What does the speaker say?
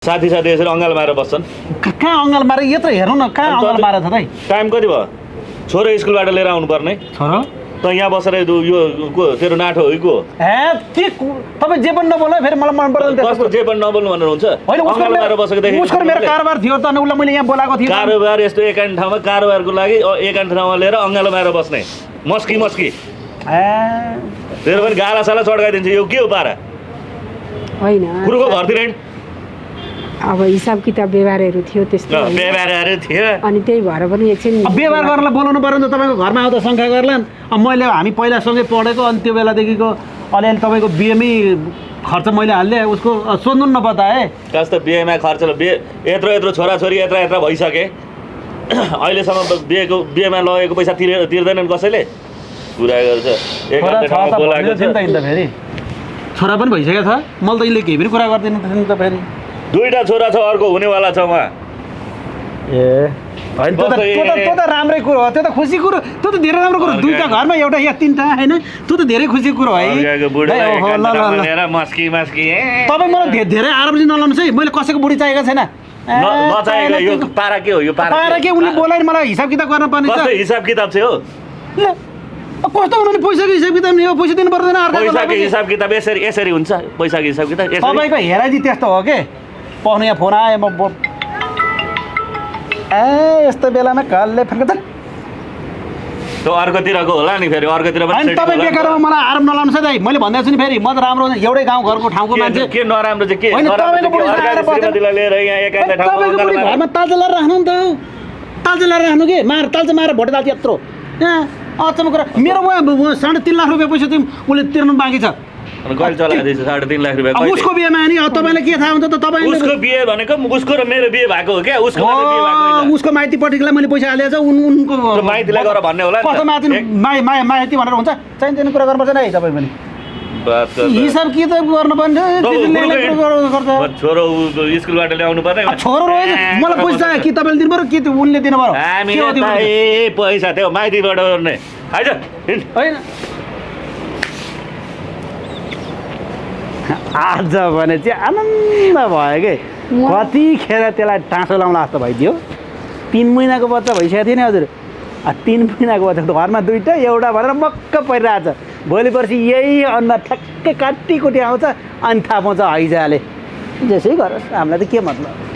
साथी यसरी अङ्गाल मारेर बस्छन्। कहाँ अङ्गाल मारे यत्रो हेर्नु न कहाँ अङ्गाल मारे छ दाइ। टाइम कति भयो? छोरो स्कुलबाट लिएर आउनुपर्ने। छोरो त यहाँ बसेर यो को तेरो नाठो हो को? के तपाईँ जे पनि नबोल्नु फेरि मलाई मन पर्दैन। कस्तो जे पनि नबोल्नु भनेर हुन्छ? अङ्गाल मारेर बसेको देखेँ। उसको मेरो कारोबार थियो त उसलाई मैले यहाँ बोलाएको थिएँ। कारोबार यस्तो एकान्त ठाउँमा कारोबारको लागि एकान्त ठाउँमा लिएर अङ्गालो मारेर बस्ने मस्की तेरो पनि गाला साला चड्काइदिन्छ। यो के हो पारा? होइन कुरोको घरतिर अब हिसाब किताब व्यवहारहरू थियो त्यस्तो व्यवहारहरू थियो अनि त्यही भएर पनि एकछिन व्यवहार गर्नलाई बोलाउनु पर्यो नि त। तपाईँको घरमा आउँदा शङ्का गर्लान्। मैले हामी पहिला सँगै पढेको अनि त्यो बेलादेखिको अलिअलि तपाईँको बिएमै खर्च मैले हाल्ने उसको सोध्नु न बताए कस्तो बिहेमा खर्च यत्रो छोराछोरी यत्र भइसके अहिलेसम्म बिहेमा लगेको पैसा तिर्दैनन् कसैले कुरा गर्छ। फेरि छोरा पनि भइसकेको छ मैले त यसले केही पनि कुरा गर्दैन त फेरि। दुईटा छोरा छ अर्को हुनेवाला छ उहाँ। होइन त्यो त राम्रै कुरो हो। त्यो त खुसी कुरो त्यो त धेरै राम्रो कुरो। दुईटा घरमा एउटा या तिनवटा होइन त्यो त धेरै खुसी कुरो है। तपाईँ मलाई धेरै आराम चाहिँ नलाउनुहोस् है। मैले कसैको बुढी चाहिएको छैन। यो पारा के हो? यो पारा के उसले बोलाएर मलाई हिसाब किताब गर्न पर्ने छ। हिसाब किताब चाहिँ हो कस्तो हुनु नि पैसाको हिसाब किताब नि हो। पैसा दिनु पर्दैन। पैसाको हिसाब किताब यसरी हुन्छ। पैसाको हिसाब किताब तपाईँको हेराइ त्यस्तो हो के पाउनु यहाँ फोन आयो म यस्तो बेलामा कलले फर्क त्यो अर्कोतिरको होला नि फेरि अर्कोतिर पनि तपाईँ बेकारमा मलाई आराम नलाउनु छ दाइ। मैले भन्दैछु नि फेरि म त राम्रो एउटै गाउँ घरको ठाउँको मान्छे के नराम्रो चाहिँ के घरमा ताजा लाएर राख्नु नि त। ताजा लाएर राख्नु के ताजा मारेर भोटे दाल यत्रो अचम्म कुरा। मेरो उहाँ 3.5 लाख रुपियाँ पैसा चाहिँ उसले तिर्नु बाँकी छ। चलाइदिएछ 3.5 लाख रुपियाँ उसको बिहेमा नि तपाईँलाई के थाहा हुन्छ त? तपाईँ उसको बिहे भनेको उसको र मेरो बिहे भएको हो क्या? उसको माइतीपट्टिलाई मैले पैसा हालेको छ उनको माइतीलाई गएर भन्ने होला कस्तो माइती भनेर हुन्छ चाहिँदैन कुरा गर्नुपर्छ है। तपाईँ पनि हिसाब किताब गर्नुपर्ने। छोरो स्कुलबाट ल्याउनु पर्ने छोरो रहेछ मलाई पैसा कि तपाईँले दिनु पर्यो कि उनले दिनु पर्यो? पैसा थियो माइतीबाट गर्ने होइन आज भने चाहिँ आनन्द भयो कि कतिखेर त्यसलाई टाँसो लाउँला जस्तो भइदियो। 3 महिनाको बच्चा भइसकेको थियो नि हजुर। 3 महिनाको बच्चा घरमा दुईवटा एउटा भनेर मक्क परिरहेछ। भोलि पर्सि यही अनुहार ठ्याक्कै काटी कुटी आउँछ अनि थाहा पाउँछ हैजाले जेसै गरोस् हामीलाई त के मतलब।